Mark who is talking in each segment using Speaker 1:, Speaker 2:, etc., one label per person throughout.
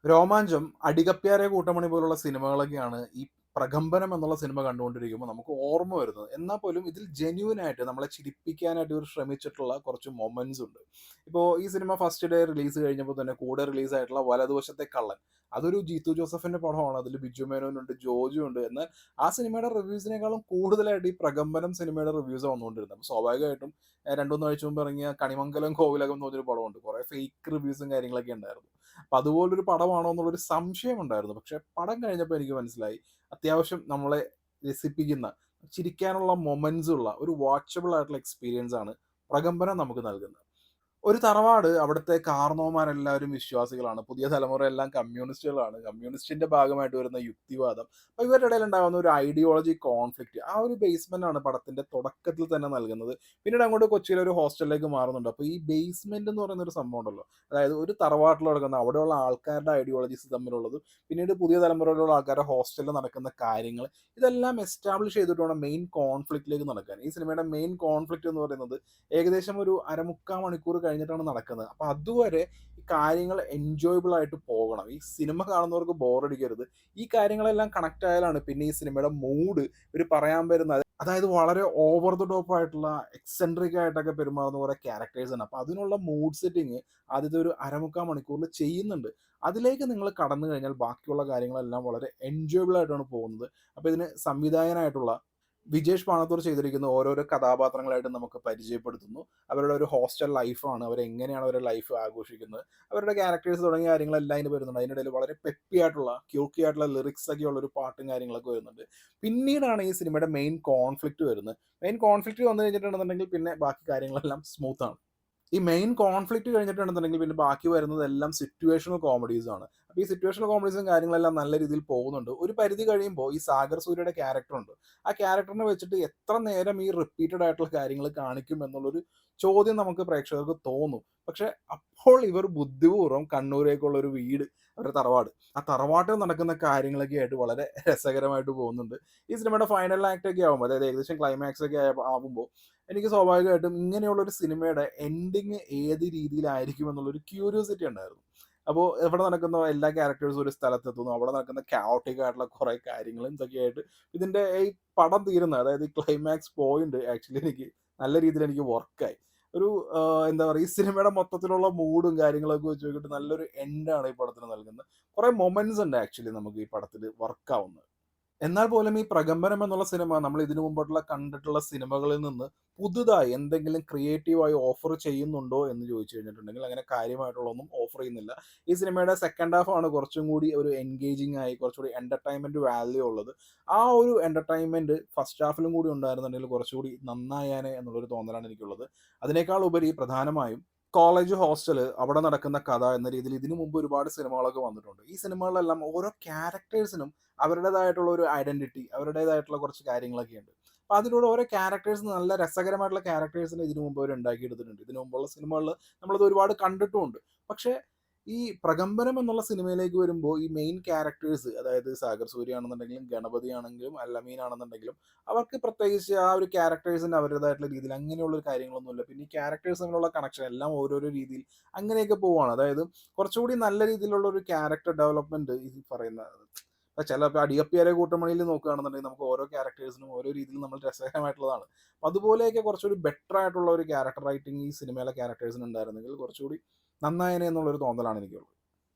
Speaker 1: രോമാഞ്ചം, അടികപ്പ്യാരെ കൂട്ടമണി പോലുള്ള സിനിമകളൊക്കെയാണ് ഈ പ്രകമ്പനം എന്നുള്ള സിനിമ കണ്ടുകൊണ്ടിരിക്കുമ്പോൾ നമുക്ക് ഓർമ്മ വരുന്നത്. എന്നാൽ പോലും ഇതിൽ ജെന്യൂൻ ആയിട്ട് നമ്മളെ ചിരിപ്പിക്കാനായിട്ട് ഇവർ ശ്രമിച്ചിട്ടുള്ള കുറച്ച് മൊമെന്റ്സ് ഉണ്ട്. ഇപ്പോൾ ഈ സിനിമ ഫസ്റ്റ് ഡേ റിലീസ് കഴിഞ്ഞപ്പോൾ തന്നെ കൂടെ റിലീസ് ആയിട്ടുള്ള വലതുവശത്തെ കള്ളൻ, അതൊരു ജീത്തു ജോസഫിന്റെ പടമാണ്. അതിൽ ബിജു മേനോനുണ്ട്, ജോജു ഉണ്ട്. എന്നാൽ ആ സിനിമയുടെ റിവ്യൂസിനേക്കാളും കൂടുതലായിട്ട് ഈ പ്രകമ്പനം സിനിമയുടെ റിവ്യൂസ് വന്നുകൊണ്ടിരുന്നത്. അപ്പോൾ സ്വാഭാവികമായിട്ടും രണ്ടു മൂന്ന് ആഴ്ച മുമ്പ് ഇറങ്ങിയ കണിമംഗലം കോവിലകം എന്ന് പറഞ്ഞൊരു പടമുണ്ട്. കുറേ ഫേക്ക് റിവ്യൂസും കാര്യങ്ങളൊക്കെ ഉണ്ടായിരുന്നു. അപ്പൊ അതുപോലൊരു പടമാണോ എന്നുള്ളൊരു സംശയം ഉണ്ടായിരുന്നു. പക്ഷെ പടം കഴിഞ്ഞപ്പോൾ എനിക്ക് മനസ്സിലായി അത്യാവശ്യം നമ്മളെ രസിപ്പിക്കുന്ന, ചിരിക്കാനുള്ള മൊമെന്റ്സ് ഉള്ള ഒരു വാച്ചബിൾ ആയിട്ടുള്ള എക്സ്പീരിയൻസ് ആണ് പ്രകമ്പനം നമുക്ക് നൽകുന്നത്. ഒരു തറവാട്, അവിടുത്തെ കാർന്നോമാരെല്ലാവരും വിശ്വാസികളാണ്. പുതിയ തലമുറയെല്ലാം കമ്മ്യൂണിസ്റ്റുകളാണ്. കമ്മ്യൂണിസ്റ്റിന്റെ ഭാഗമായിട്ട് വരുന്ന യുക്തിവാദം. അപ്പൊ ഇവരുടെ ഇടയിൽ ഉണ്ടാകുന്ന ഒരു ഐഡിയോളജി കോൺഫ്ലിക്റ്റ്, ആ ഒരു ബേസ്മെന്റ് ആണ് പടത്തിന്റെ തുടക്കത്തിൽ തന്നെ നൽകുന്നത്. പിന്നീട് അങ്ങോട്ട് കൊച്ചിയിലെ ഒരു ഹോസ്റ്റലിലേക്ക് മാറുന്നുണ്ട്. അപ്പൊ ഈ ബേസ്മെന്റ് എന്ന് പറയുന്ന ഒരു സംഭവം ഉണ്ടല്ലോ, അതായത് ഒരു തറവാട്ടിൽ നടക്കുന്ന അവിടെയുള്ള ആൾക്കാരുടെ ഐഡിയോളജീസ് തമ്മിലുള്ളത്, പിന്നീട് പുതിയ തലമുറയിലുള്ള ആൾക്കാരുടെ ഹോസ്റ്റലിൽ നടക്കുന്ന കാര്യങ്ങൾ, ഇതെല്ലാം എസ്റ്റാബ്ലിഷ് ചെയ്തിട്ട് വേണം മെയിൻ കോൺഫ്ലിക്റ്റിലേക്ക് നടക്കാൻ. ഈ സിനിമയുടെ മെയിൻ കോൺഫ്ലിക്റ്റ് എന്ന് പറയുന്നത് ഏകദേശം ഒരു അരമുക്കാൽ മണിക്കൂർ കഴിഞ്ഞിട്ടാണ് നടക്കുന്നത്. അപ്പൊ അതുവരെ ഈ കാര്യങ്ങൾ എൻജോയബിൾ ആയിട്ട് പോകണം. ഈ സിനിമ കാണുന്നവർക്ക് ബോറടിക്കരുത്. ഈ കാര്യങ്ങളെല്ലാം കണക്ട് ആയാലാണ് പിന്നെ ഈ സിനിമയുടെ മൂഡ് ഇവർ പറയാൻ വരുന്നത്. അതായത് വളരെ ഓവർ ദ ടോപ്പ് ആയിട്ടുള്ള എക്സെൻട്രിക് ആയിട്ടൊക്കെ പെരുമാറുന്ന കുറെ ക്യാരക്ടേഴ്സ് ആണ്. അപ്പൊ അതിനുള്ള മൂഡ് സെറ്റിങ് ആദ്യത്തെ ഒരു അരമുക്കാൽ മണിക്കൂറിൽ ചെയ്യുന്നുണ്ട്. അതിലേക്ക് നിങ്ങൾ കടന്നു കഴിഞ്ഞാൽ ബാക്കിയുള്ള കാര്യങ്ങളെല്ലാം വളരെ എൻജോയബിൾ ആയിട്ടാണ് പോകുന്നത്. അപ്പൊ ഇതിന് സംവിധായകനായിട്ടുള്ള വിജേഷ് പാണത്തൂർ ചെയ്തിരിക്കുന്ന ഓരോരോ കഥാപാത്രങ്ങളായിട്ട് നമുക്ക് പരിചയപ്പെടുത്തുന്നു. അവരുടെ ഒരു ഹോസ്റ്റൽ ലൈഫാണ്, അവരെങ്ങനെയാണ് അവരുടെ ലൈഫ് ആഘോഷിക്കുന്നത്, അവരുടെ ക്യാരക്ടേഴ്സ് തുടങ്ങിയ കാര്യങ്ങളെല്ലാം അതിന് വരുന്നുണ്ട്. അതിനിടയിൽ വളരെ പെപ്പി ആയിട്ടുള്ള ക്യൂക്കി ആയിട്ടുള്ള ലിറിക്സ് ഒക്കെ ഉള്ള ഒരു പാട്ടും കാര്യങ്ങളൊക്കെ വരുന്നുണ്ട്. പിന്നീടാണ് ഈ സിനിമയുടെ മെയിൻ കോൺഫ്ലിക്റ്റ് വരുന്നത്. മെയിൻ കോൺഫ്ലിക്റ്റ് വന്നു കഴിഞ്ഞിട്ടുണ്ടെന്നുണ്ടെങ്കിൽ പിന്നെ ബാക്കി കാര്യങ്ങളെല്ലാം സ്മൂത്ത് ആണ്. ഈ മെയിൻ കോൺഫ്ലിക്റ്റ് കഴിഞ്ഞിട്ടുണ്ടെന്നുണ്ടെങ്കിൽ പിന്നെ ബാക്കി വരുന്നതെല്ലാം സിറ്റുവേഷണൽ കോമഡീസ് ആണ്. അപ്പോൾ ഈ സിറ്റുവേഷണൽ കോമഡീസും കാര്യങ്ങളെല്ലാം നല്ല രീതിയിൽ പോകുന്നുണ്ട്. ഒരു പരിധി കഴിയുമ്പോൾ ഈ സാഗർ സൂര്യയുടെ ക്യാരക്ടർ ഉണ്ട്. ആ ക്യാരക്ടറിനെ വെച്ചിട്ട് എത്ര നേരം ഈ റിപ്പീറ്റഡ് ആയിട്ടുള്ള കാര്യങ്ങൾ കാണിക്കും എന്നുള്ളൊരു ചോദ്യം നമുക്ക് പ്രേക്ഷകർക്ക് തോന്നും. പക്ഷെ അപ്പോൾ ഇവർ ബുദ്ധിപൂർവ്വം കണ്ണൂരേക്കുള്ള ഒരു വീട്, അവരുടെ തറവാട്, ആ തറവാട്ടിൽ നടക്കുന്ന കാര്യങ്ങളൊക്കെ ആയിട്ട് വളരെ രസകരമായിട്ട് പോകുന്നുണ്ട്. ഈ സിനിമയുടെ ഫൈനൽ ആക്ട് ഒക്കെ ആകുമ്പോൾ, അതായത് ഏകദേശം ക്ലൈമാക്സ് ഒക്കെ ആകുമ്പോൾ എനിക്ക് സ്വാഭാവികമായിട്ടും ഇങ്ങനെയുള്ള ഒരു സിനിമയുടെ എൻഡിങ് ഏത് രീതിയിലായിരിക്കും എന്നുള്ളൊരു ക്യൂരിയോസിറ്റി ഉണ്ടായിരുന്നു. അപ്പോൾ ഇവിടെ നടക്കുന്ന എല്ലാ ക്യാരക്ടേഴ്സും ഒരു സ്ഥലത്തെത്തുന്നു. അവിടെ നടക്കുന്ന ക്യായോട്ടിക് ആയിട്ടുള്ള കുറേ കാര്യങ്ങളും ഇതൊക്കെയായിട്ട് ഇതിന്റെ ഈ പടം തീരുന്ന, അതായത് ഈ ക്ലൈമാക്സ് പോയിന്റ് ആക്ച്വലി എനിക്ക് നല്ല രീതിയിൽ എനിക്ക് വർക്കായി. ഒരു എന്താ പറയുക, ഈ സിനിമയുടെ മൊത്തത്തിലുള്ള മൂഡും കാര്യങ്ങളൊക്കെ വെച്ച് നോക്കിയിട്ട് നല്ലൊരു എൻഡാണ് ഈ പടത്തിന് നൽകുന്നത്. കുറേ മൊമെന്റ്സ് ഉണ്ട് ആക്ച്വലി നമുക്ക് ഈ പടത്തിൽ വർക്കാവുന്നത്. എന്നാൽ പോലും ഈ പ്രകമ്പനം എന്നുള്ള സിനിമ നമ്മൾ ഇതിനു മുമ്പോട്ടുള്ള കണ്ടിട്ടുള്ള സിനിമകളിൽ നിന്ന് പുതുതായി എന്തെങ്കിലും ക്രിയേറ്റീവായി ഓഫർ ചെയ്യുന്നുണ്ടോ എന്ന് ചോദിച്ചു കഴിഞ്ഞിട്ടുണ്ടെങ്കിൽ അങ്ങനെ കാര്യമായിട്ടുള്ളതൊന്നും ഓഫർ ചെയ്യുന്നില്ല. ഈ സിനിമയുടെ സെക്കൻഡ് ഹാഫ് ആണ് കുറച്ചും കൂടി ഒരു എൻഗേജിങ് ആയി, കുറച്ചുകൂടി എന്റർടൈൻമെന്റ് വാല്യൂ ഉള്ളത്. ആ ഒരു എന്റർടൈൻമെന്റ് ഫസ്റ്റ് ഹാഫിലും കൂടി ഉണ്ടായിരുന്നുണ്ടെങ്കിൽ കുറച്ചുകൂടി നന്നായാനെ എന്നുള്ളൊരു തോന്നലാണ് എനിക്കുള്ളത്. അതിനേക്കാൾ ഉപരി പ്രധാനമായും കോളേജ് ഹോസ്റ്റല്, അവിടെ നടക്കുന്ന കഥ എന്ന രീതിയിൽ ഇതിനു മുമ്പ് ഒരുപാട് സിനിമകളൊക്കെ വന്നിട്ടുണ്ട്. ഈ സിനിമകളിലെല്ലാം ഓരോ ക്യാരക്ടേഴ്സിനും അവരുടേതായിട്ടുള്ള ഒരു ഐഡന്റിറ്റി, അവരുടേതായിട്ടുള്ള കുറച്ച് കാര്യങ്ങളൊക്കെ ഉണ്ട്. അപ്പൊ അതിലൂടെ ഓരോ ക്യാരക്ടേഴ്സ്, നല്ല രസകരമായിട്ടുള്ള ക്യാരക്ടേഴ്സിനെ ഇതിനു മുമ്പ് അവർ ഉണ്ടാക്കിയെടുത്തിട്ടുണ്ട്. ഇതിനു മുമ്പുള്ള സിനിമകളിൽ നമ്മളത് ഒരുപാട് കണ്ടിട്ടുമുണ്ട്. പക്ഷെ ഈ പ്രകമ്പനം എന്നുള്ള സിനിമയിലേക്ക് വരുമ്പോൾ ഈ മെയിൻ ക്യാരക്ടേഴ്സ്, അതായത് സാഗർ സൂര്യ ആണെന്നുണ്ടെങ്കിലും ഗണപതി ആണെങ്കിലും അല്ലമീൻ ആണെന്നുണ്ടെങ്കിലും അവർക്ക് പ്രത്യേകിച്ച് ആ ഒരു ക്യാരക്ടേഴ്സിന് അവരുടേതായിട്ടുള്ള രീതിയിൽ അങ്ങനെയുള്ള ഒരു കാര്യങ്ങളൊന്നുമില്ല. പിന്നെ ഈ ക്യാരക്ടേഴ്സ് തമ്മിലുള്ള കണക്ഷൻ എല്ലാം ഓരോരോ രീതിയിൽ അങ്ങനെയൊക്കെ പോവാണ്. അതായത് കുറച്ചുകൂടി നല്ല രീതിയിലുള്ള ഒരു ക്യാരക്ടർ ഡെവലപ്മെന്റ് ഈ പറയുന്ന, ഇപ്പൊ ചില അടിയപ്പിയാരെ കൂട്ടമണിയിൽ നോക്കുകയാണെന്നുണ്ടെങ്കിൽ നമുക്ക് ഓരോ ക്യാരക്ടേഴ്സിനും ഓരോ രീതിയിൽ നമ്മൾ രസകരമായിട്ടുള്ളതാണ്. അപ്പൊ അതുപോലെയൊക്കെ കുറച്ചുകൂടി ബെറ്റർ ആയിട്ടുള്ള ഒരു ക്യാരക്ടർ റൈറ്റിംഗ് ഈ സിനിമയിലെ ക്യാരക്ടേഴ്സിന് ഉണ്ടായിരുന്നെങ്കിൽ കുറച്ചുകൂടി നന്നായനെ എന്നുള്ളൊരു തോന്നലാണ് എനിക്കുള്ളത്.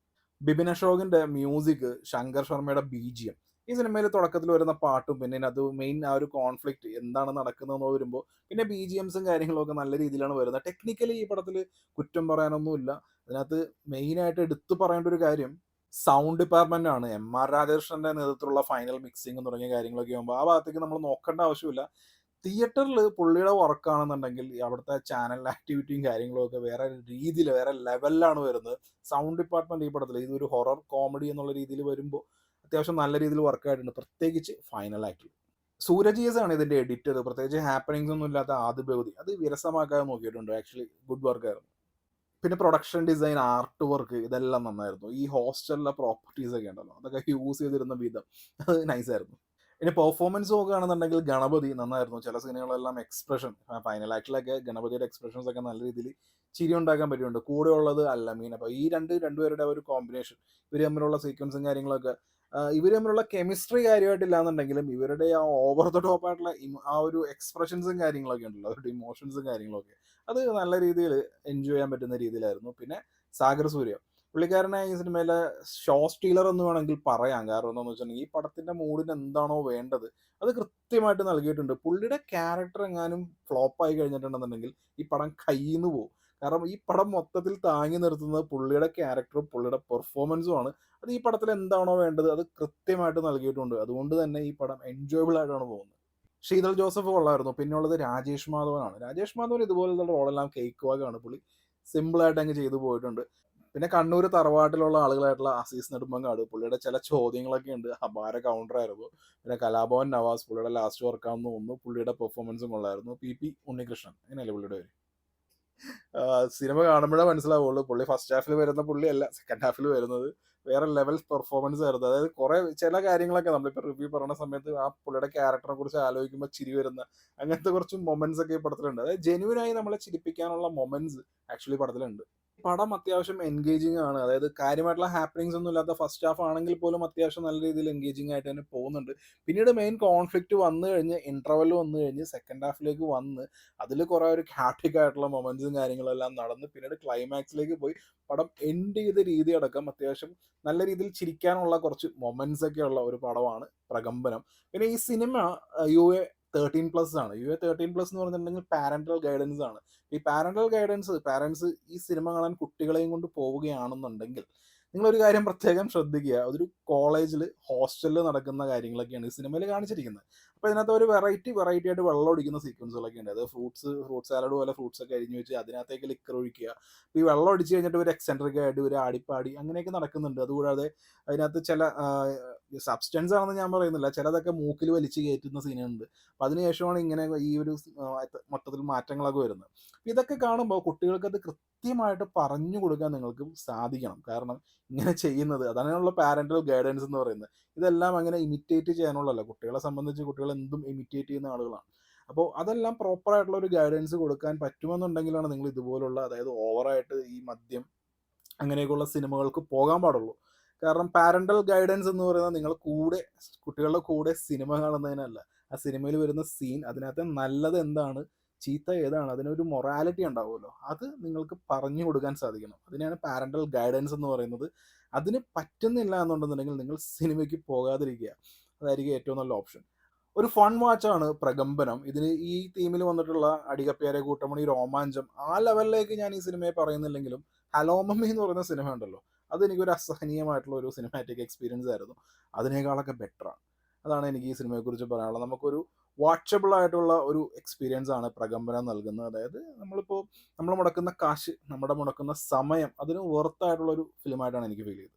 Speaker 1: ബിബിൻ അശോകിന്റെ മ്യൂസിക്, ശങ്കർ ശർമ്മയുടെ ബിജിഎം, ഈ സിനിമയിൽ തുടക്കത്തിൽ വരുന്ന പാട്ടും പിന്നെ അത് മെയിൻ ആ ഒരു കോൺഫ്ലിക്റ്റ് എന്താണ് നടക്കുന്നതെന്ന് വരുമ്പോൾ പിന്നെ ബി ജി എംസും കാര്യങ്ങളും ഒക്കെ നല്ല രീതിയിലാണ് വരുന്നത്. ടെക്നിക്കലി ഈ പടത്തിൽ കുറ്റം പറയാനൊന്നുമില്ല. അതിനകത്ത് മെയിനായിട്ട് എടുത്തു പറയേണ്ട ഒരു കാര്യം സൗണ്ട് ഡിപ്പാർട്ട്മെന്റ് ആണ്. എം ആർ രാധാകൃഷ്ണന്റെ നേതൃത്വത്തിലുള്ള ഫൈനൽ മിക്സിംഗ് തുടങ്ങിയ കാര്യങ്ങളൊക്കെ ആകുമ്പോൾ ആ ഭാഗത്തേക്ക് നമ്മൾ നോക്കേണ്ട ആവശ്യമില്ല. തിയേറ്ററിൽ പുള്ളിയുടെ വർക്കാണെന്നുണ്ടെങ്കിൽ അവിടുത്തെ ചാനൽ ആക്ടിവിറ്റിയും കാര്യങ്ങളും ഒക്കെ വേറെ രീതിയിൽ, വേറെ ലെവലിലാണ് വരുന്നത്. സൗണ്ട് ഡിപ്പാർട്ട്മെന്റ് ഈ പടത്തിൽ ഇതൊരു ഹൊറർ കോമഡി എന്നുള്ള രീതിയിൽ വരുമ്പോൾ അത്യാവശ്യം നല്ല രീതിയിൽ വർക്കായിട്ടുണ്ട്, പ്രത്യേകിച്ച് ഫൈനൽ ആക്ടിൽ. സൂരജ് എസ് ആണ് ഇതിന്റെ എഡിറ്റർ. പ്രത്യേകിച്ച് ഹാപ്പനിങ്സ് ഒന്നും ഇല്ലാത്ത ആദ്യ ഭഗവതി അത് വിരസമാക്കാൻ നോക്കിയിട്ടുണ്ട്. ആക്ച്വലി ഗുഡ് വർക്കായിരുന്നു. പിന്നെ പ്രൊഡക്ഷൻ ഡിസൈൻ, ആർട്ട് വർക്ക്, ഇതെല്ലാം നന്നായിരുന്നു. ഈ ഹോസ്റ്റലിലെ പ്രോപ്പർട്ടീസ് ഒക്കെ ഉണ്ടല്ലോ, അതൊക്കെ യൂസ് ചെയ്തിരുന്ന വിധം അത് നൈസായിരുന്നു. ഇനി പെർഫോമൻസ് നോക്കുകയാണെന്നുണ്ടെങ്കിൽ ഗണപതി നന്നായിരുന്നു. ചില സീനുകളെല്ലാം എക്സ്പ്രഷൻ ഫൈനൽ ആക്ടിലൊക്കെ ഗണപതിയുടെ എക്സ്പ്രഷൻസ് ഒക്കെ നല്ല രീതിയിൽ ചിരി ഉണ്ടാക്കാൻ പറ്റിയിട്ടുണ്ട്. കൂടെ ഉള്ളത് അല്ലമീൻ. അപ്പോൾ ഈ രണ്ടുപേരുടെ ഒരു കോമ്പിനേഷൻ, ഇവർ തമ്മിലുള്ള സീക്വൻസും കാര്യങ്ങളൊക്കെ, ഇവർ തമ്മിലുള്ള കെമിസ്ട്രി കാര്യമായിട്ടില്ലാന്നുണ്ടെങ്കിലും ഇവരുടെ ആ ഓവർ ദ ടോപ്പ് ആയിട്ടുള്ള ആ ഒരു എക്സ്പ്രഷൻസും കാര്യങ്ങളൊക്കെ ഉണ്ടല്ലോ, അവരുടെ ഇമോഷൻസും കാര്യങ്ങളൊക്കെ, അത് നല്ല രീതിയിൽ എൻജോയ് ചെയ്യാൻ പറ്റുന്ന രീതിയിലായിരുന്നു. പിന്നെ സാഗർ സൂര്യ, പുള്ളിക്കാരനെ ഈ സിനിമയിലെ ഷോ സ്റ്റീലർ എന്ന് വേണമെങ്കിൽ പറയാം. കാരണം എന്താണെന്ന് വെച്ചിട്ടുണ്ടെങ്കിൽ ഈ പടത്തിന്റെ മൂഡിന് എന്താണോ വേണ്ടത് അത് കൃത്യമായിട്ട് നൽകിയിട്ടുണ്ട്. പുള്ളിയുടെ ക്യാരക്ടർ എങ്ങാനും ഫ്ലോപ്പായി കഴിഞ്ഞിട്ടുണ്ടെന്നുണ്ടെങ്കിൽ ഈ പടം കയ്യിൽ നിന്ന് പോകും. കാരണം ഈ പടം മൊത്തത്തിൽ താങ്ങി നിർത്തുന്നത് പുള്ളിയുടെ ക്യാരക്ടറും പുള്ളിയുടെ പെർഫോമൻസും ആണ്. അത് ഈ പടത്തിൽ എന്താണോ വേണ്ടത് അത് കൃത്യമായിട്ട് നൽകിയിട്ടുണ്ട്. അതുകൊണ്ട് തന്നെ ഈ പടം എൻജോയബിൾ ആയിട്ടാണ് പോകുന്നത്. ശീതൾ ജോസഫ് കൊള്ളായിരുന്നു. പിന്നെ ഉള്ളത് രാജേഷ് മാധവനാണ്. രാജേഷ് മാധവൻ ഇതുപോലുള്ള റോളെല്ലാം കേക്ക് വാക്കാണ്. പുള്ളി സിമ്പിളായിട്ട് അങ്ങ് ചെയ്തു പോയിട്ടുണ്ട്. പിന്നെ കണ്ണൂർ തറവാട്ടിലുള്ള ആളുകളായിട്ടുള്ള അസീസ് നെടുമ്പങ്ങാട്, പുള്ളിയുടെ ചില ചോദ്യങ്ങളൊക്കെ ഉണ്ട്, അപാര കൗണ്ടറായിരുന്നു. പിന്നെ കലാഭവൻ നവാസ്, പുള്ളിയുടെ ലാസ്റ്റ് വർക്കാണെന്ന് തോന്നുന്നു, പുള്ളിയുടെ പെർഫോമൻസും കൊള്ളായിരുന്നു. പി ഉണ്ണികൃഷ്ണൻ, അങ്ങനെയല്ലേ പുള്ളിയുടെ പേര്? സിനിമ കാണുമ്പോഴേ മനസ്സിലാവുള്ളൂ പുള്ളി ഫസ്റ്റ് ഹാഫിൽ വരുന്ന പുള്ളിയല്ല സെക്കൻഡ് ഹാഫിൽ വരുന്നത്. വേറെ ലെവൽ പെർഫോമൻസ് ആയിരുന്നു. അതായത് കുറെ ചില കാര്യങ്ങളൊക്കെ നമ്മളിപ്പോൾ റിവ്യൂ പറയുന്ന സമയത്ത് ആ പുള്ളിയുടെ ക്യാരക്ടറിനെ കുറിച്ച് ആലോചിക്കുമ്പോൾ ചിരി വരുന്ന അങ്ങനത്തെ കുറച്ച് മൊമെന്റ്സ് ഒക്കെ ഈ പടത്തിലുണ്ട്. അതായത് ജെന്യൂനായി നമ്മളെ ചിരിപ്പിക്കാനുള്ള മൊമെന്റ്സ് ആക്ച്വലി പടത്തിലുണ്ട്. പടം അത്യാവശ്യം എൻഗേജിങ് ആണ്. അതായത് കാര്യമായിട്ടുള്ള ഹാപ്പനിങ്സ് ഒന്നും ഇല്ലാത്ത ഫസ്റ്റ് ഹാഫ് ആണെങ്കിൽ പോലും അത്യാവശ്യം നല്ല രീതിയിൽ എൻഗേജിങ് ആയിട്ട് തന്നെ പോകുന്നുണ്ട്. പിന്നീട് മെയിൻ കോൺഫ്ലിക്റ്റ് വന്നു കഴിഞ്ഞ് ഇന്റർവെൽ വന്നു കഴിഞ്ഞ് സെക്കൻഡ് ഹാഫിലേക്ക് വന്ന് അതിൽ കുറെ ഒരു ഹാറ്റിക് ആയിട്ടുള്ള മൊമെന്റ്സും കാര്യങ്ങളും എല്ലാം നടന്ന് പിന്നീട് ക്ലൈമാക്സിലേക്ക് പോയി പടം എൻഡ് ചെയ്ത രീതി അടക്കം അത്യാവശ്യം നല്ല രീതിയിൽ ചിരിക്കാനുള്ള കുറച്ച് മൊമെന്റ്സ് ഒക്കെ ഉള്ള ഒരു പടമാണ് പ്രകമ്പനം. പിന്നെ ഈ സിനിമ UA13+ ആണ്. UA13+ എന്ന് പറഞ്ഞിട്ടുണ്ടെങ്കിൽ പാരന്റൽ ഗൈഡൻസ് ആണ്. ഈ പാരന്റൽ ഗൈഡൻസ്, പാരന്റ്സ് ഈ സിനിമ കാണാൻ കുട്ടികളെയും കൊണ്ട് പോവുകയാണെന്നുണ്ടെങ്കിൽ നിങ്ങളൊരു കാര്യം പ്രത്യേകം ശ്രദ്ധിക്കുക. അതൊരു കോളേജിൽ ഹോസ്റ്റലിൽ നടക്കുന്ന കാര്യങ്ങളൊക്കെയാണ് ഈ സിനിമയിൽ കാണിച്ചിരിക്കുന്നത്. അപ്പോൾ ഇതിനകത്ത് ഒരു വെറൈറ്റി ആയിട്ട് വെള്ളം ഒടിക്കുന്ന സീക്വൻസുകളൊക്കെ ഉണ്ട്. അത് ഫ്രൂട്ട് സാലഡ് പോലെ ഫ്രൂട്ട്സ് ഒക്കെ അരിഞ്ഞ് വെച്ച് അതിനകത്തേക്ക് ലിക്കർ ഒഴിക്കുക. അപ്പോൾ ഈ വെള്ളം ഒടിച്ച് കഴിഞ്ഞിട്ട് ഒരു എക്സെൻട്രിക് ആയിട്ട് ഒരു ആടിപ്പാടി അങ്ങനെയൊക്കെ നടക്കുന്നുണ്ട്. അതുകൂടാതെ അതിനകത്ത് ചില സബ്സ്റ്റൻസ് ആണെന്ന് ഞാൻ പറയുന്നില്ല, ചിലതൊക്കെ മൂക്കിൽ വലിച്ച് കയറ്റുന്ന സീനുണ്ട്. അപ്പോൾ അതിനുശേഷമാണ് ഇങ്ങനെ ഈ ഒരു മൊത്തത്തിൽ മാറ്റങ്ങളൊക്കെ വരുന്നത്. ഇതൊക്കെ കാണുമ്പോൾ കുട്ടികൾക്ക് അത് കൃത്യമായിട്ട് പറഞ്ഞു കൊടുക്കാൻ നിങ്ങൾക്ക് സാധിക്കണം. കാരണം ഇങ്ങനെ ചെയ്യുന്നത് അതാണുള്ള പാരന്റൽ ഗൈഡൻസ് എന്ന് പറയുന്നത്. ഇതെല്ലാം അങ്ങനെ ഇമിറ്റേറ്റ് ചെയ്യാനുള്ളതല്ല. കുട്ടികളെ സംബന്ധിച്ച് കുട്ടികൾ എന്തും ഇമിറ്റേറ്റ് ചെയ്യുന്ന ആളുകളാണ്. അപ്പോൾ അതെല്ലാം പ്രോപ്പറായിട്ടുള്ള ഒരു ഗൈഡൻസ് കൊടുക്കാൻ പറ്റുമെന്നുണ്ടെങ്കിലാണ് നിങ്ങൾ ഇതുപോലുള്ള, അതായത് ഓവറായിട്ട് ഈ മദ്യം അങ്ങനെയൊക്കെയുള്ള സിനിമകൾക്ക് പോകാൻ പാടുള്ളൂ. കാരണം പാരന്റൽ ഗൈഡൻസ് എന്ന് പറയുന്നത് നിങ്ങൾ കൂടെ കുട്ടികളുടെ കൂടെ സിനിമ കാണുന്നതിനല്ല. ആ സിനിമയിൽ വരുന്ന സീൻ, അതിനകത്ത് നല്ലത് എന്താണ് ചീത്ത ഏതാണ്, അതിനൊരു മൊറാലിറ്റി ഉണ്ടാവുമല്ലോ, അത് നിങ്ങൾക്ക് പറഞ്ഞു കൊടുക്കാൻ സാധിക്കണം. അതിനെയാണ് പാരന്റൽ ഗൈഡൻസ് എന്ന് പറയുന്നത്. അതിന് പറ്റുന്നില്ല എന്നുണ്ടെന്നുണ്ടെങ്കിൽ നിങ്ങൾ സിനിമയ്ക്ക് പോകാതിരിക്കുക. അതായിരിക്കും ഏറ്റവും നല്ല ഓപ്ഷൻ. ഒരു ഫൺ വാച്ചാണ് പ്രകമ്പനം. ഇതിന് ഈ തീമിൽ വന്നിട്ടുള്ള അടികപ്പ്യാരെ കൂട്ടമണി രോമാഞ്ചം ആ ലെവലിലേക്ക് ഞാൻ ഈ സിനിമയെ പറയുന്നില്ലെങ്കിലും ഹലോ മമ്മി എന്ന് പറയുന്ന സിനിമ ഉണ്ടല്ലോ, അതെനിക്കൊരു അസഹനീയമായിട്ടുള്ള ഒരു സിനിമാറ്റിക് എക്സ്പീരിയൻസ് ആയിരുന്നു. അതിനേക്കാളൊക്കെ ബെറ്ററാണ്. അതാണ് എനിക്ക് ഈ സിനിമയെക്കുറിച്ച് പറയാനുള്ളത്. നമുക്കൊരു വാച്ചബിൾ ആയിട്ടുള്ള ഒരു എക്സ്പീരിയൻസ് ആണ് പ്രകമ്പനം നൽകുന്നത്. അതായത് നമ്മൾ മുടക്കുന്ന കാശ്, നമ്മുടെ മുടക്കുന്ന സമയം അതിന് വെർത്തായിട്ടുള്ള ഒരു ഫിലിമായിട്ടാണ് എനിക്ക് ഫീൽ ചെയ്തത്.